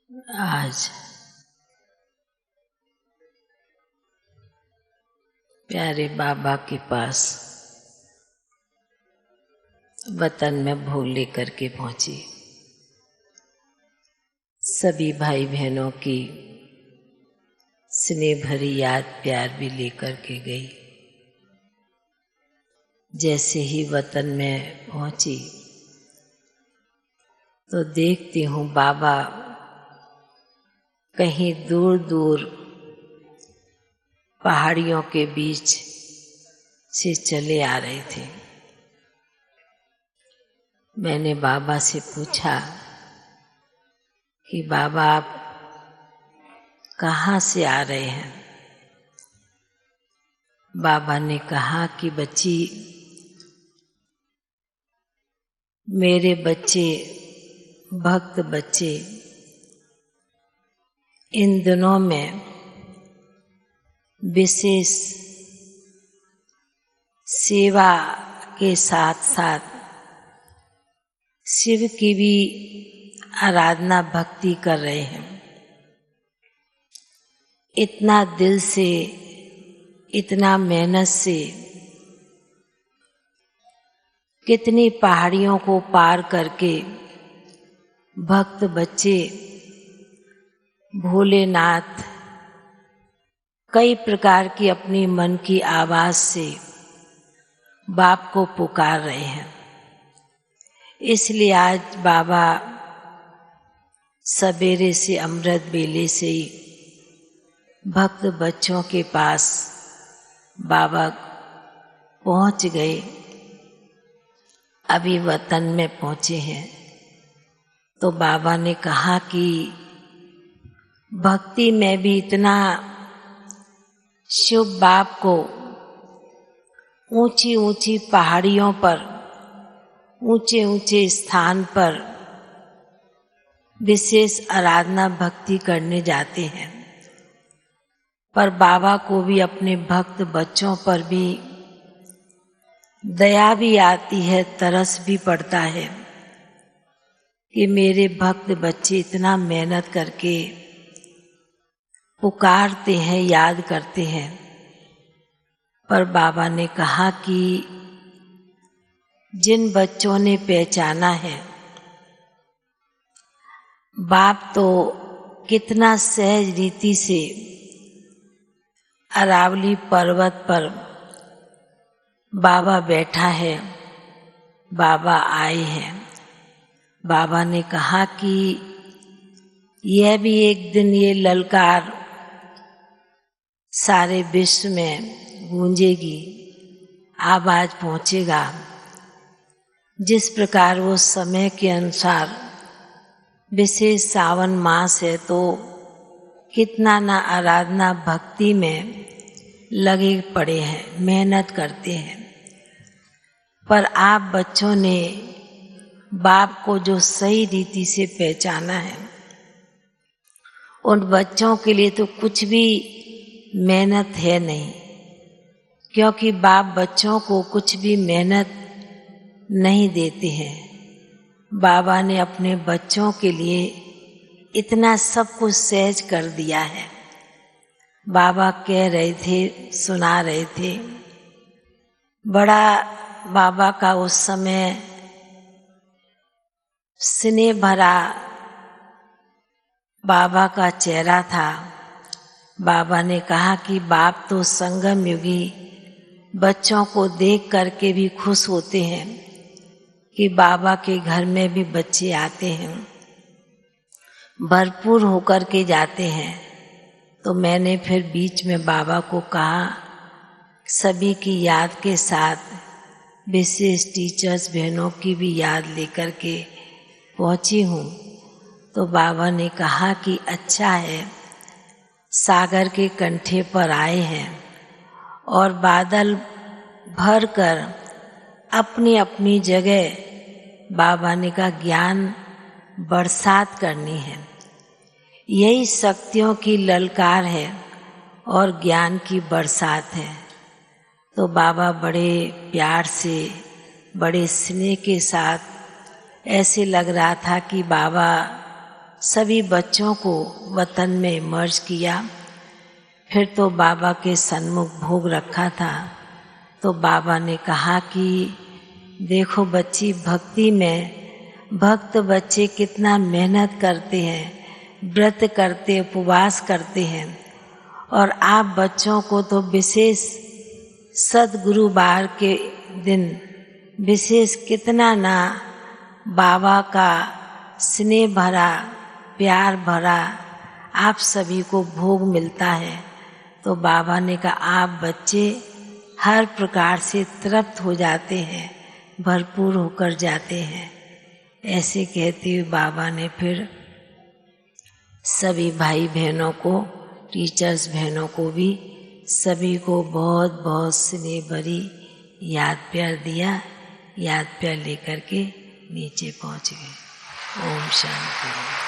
आज प्यारे बाबा के पास वतन में भोग लेकर के पहुंची। सभी भाई बहनों की स्नेह भरी याद प्यार भी लेकर के गई। जैसे ही वतन में पहुंची तो देखती हूँ बाबा कहीं दूर दूर पहाड़ियों के बीच से चले आ रहे थे। मैंने बाबा से पूछा कि बाबा आप कहाँ से आ रहे हैं? बाबा ने कहा कि बच्ची, मेरे बच्चे, भक्त बच्चे इन दिनों में विशेष सेवा के साथ साथ शिव की भी आराधना भक्ति कर रहे हैं। इतना दिल से, इतना मेहनत से कितनी पहाड़ियों को पार करके भक्त बच्चे भोलेनाथ कई प्रकार की अपनी मन की आवाज से बाप को पुकार रहे हैं। इसलिए आज बाबा सवेरे से अमृत बेले से ही भक्त बच्चों के पास बाबा पहुंच गए। अभी वतन में पहुंचे हैं तो बाबा ने कहा कि भक्ति में भी इतना शिव बाप को ऊंची ऊंची पहाड़ियों पर, ऊंचे ऊंचे स्थान पर विशेष आराधना भक्ति करने जाते हैं, पर बाबा को भी अपने भक्त बच्चों पर भी दया भी आती है, तरस भी पड़ता है कि मेरे भक्त बच्चे इतना मेहनत करके पुकारते हैं, याद करते हैं। पर बाबा ने कहा कि जिन बच्चों ने पहचाना है, बाप तो कितना सहज रीति से अरावली पर्वत पर बाबा बैठा है, बाबा आए हैं। बाबा ने कहा कि यह भी एक दिन ये ललकार सारे विश्व में गूंजेगी, आवाज पहुंचेगा। जिस प्रकार वो समय के अनुसार विशेष सावन मास है तो कितना ना आराधना भक्ति में लगे पड़े हैं, मेहनत करते हैं, पर आप बच्चों ने बाप को जो सही रीति से पहचाना है, उन बच्चों के लिए तो कुछ भी मेहनत है नहीं, क्योंकि बाप बच्चों को कुछ भी मेहनत नहीं देते हैं। बाबा ने अपने बच्चों के लिए इतना सब कुछ सहज कर दिया है। बाबा कह रहे थे, सुना रहे थे, बड़ा बाबा का उस समय स्नेह भरा बाबा का चेहरा था। बाबा ने कहा कि बाप तो संगम युगी बच्चों को देख करके भी खुश होते हैं कि बाबा के घर में भी बच्चे आते हैं, भरपूर होकर के जाते हैं। तो मैंने फिर बीच में बाबा को कहा, सभी की याद के साथ विशेष टीचर्स बहनों की भी याद लेकर के पहुंची हूँ। तो बाबा ने कहा कि अच्छा है, सागर के कंठे पर आए हैं और बादल भर कर अपनी अपनी जगह बाबा ने कहा ज्ञान बरसात करनी है। यही शक्तियों की ललकार है और ज्ञान की बरसात है। तो बाबा बड़े प्यार से, बड़े स्नेह के साथ ऐसे लग रहा था कि बाबा सभी बच्चों को वतन में मर्ज किया। फिर तो बाबा के सन्मुख भोग रखा था, तो बाबा ने कहा कि देखो बच्ची, भक्ति में भक्त बच्चे कितना मेहनत करते हैं, व्रत करते, उपवास करते हैं, और आप बच्चों को तो विशेष सद्गुरुवार के दिन विशेष कितना ना बाबा का स्नेह भरा, प्यार भरा आप सभी को भोग मिलता है। तो बाबा ने कहा आप बच्चे हर प्रकार से तृप्त हो जाते हैं, भरपूर होकर जाते हैं। ऐसे कहते हुए बाबा ने फिर सभी भाई बहनों को, टीचर्स बहनों को भी, सभी को बहुत बहुत स्नेह भरी याद प्यार दिया। याद प्यार लेकर के नीचे पहुंच गए। ओम शांति।